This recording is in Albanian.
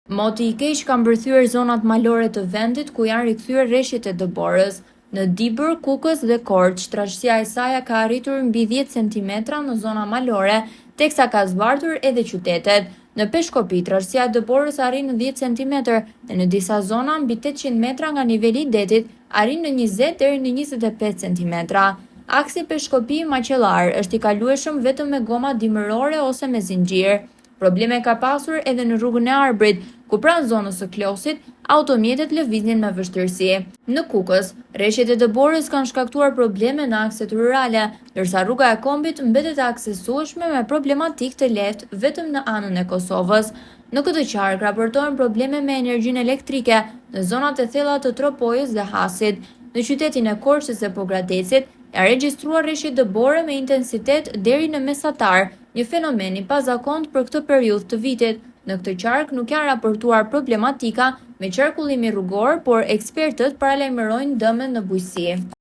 Moti i keq ka mbërthyer zonat malore të vendit ku janë rikthyer rreshtet e dëborës. Në Dibër, Kukës dhe Korç, trashësia e saj ka arritur mbi 10 cm në zona malore, teksa ka zbartur edhe qytetet. Në Peshkopi, trashësia e dëborës arrin në 10 cm dhe në disa zona mbi 800 metra nga niveli i detit arrin në 20 deri në 25 cm. Aksi Peshkopi-Maqellar është i kalueshëm vetëm me goma dimërore ose me zinxhir. Probleme ka pasur edhe në rrugën e Arbrit, ku pranë zonës së Klosit, automjetet lëviznin me vështirësi. Në Kukës, rreshtet e dëborës kanë shkaktuar probleme në akset rurale, ndërsa rruga e Kombit mbetet e aksesueshme me problematikë të lehtë vetëm në anën e Kosovës. Në këtë qark raportohen probleme me energjinë elektrike në zonat e thella të Tropojës dhe Hasit. Në qytetin e Korçës dhe Pogradecit, janë regjistruar rreshje dëbore me intensitet deri në mesatar, një fenomen i pazakontë për këtë periudhë të vitit. Në këtë qark nuk janë raportuar problematika me qarkullimi rrugor, por ekspertët paralajmërojnë dëme në bujqësi.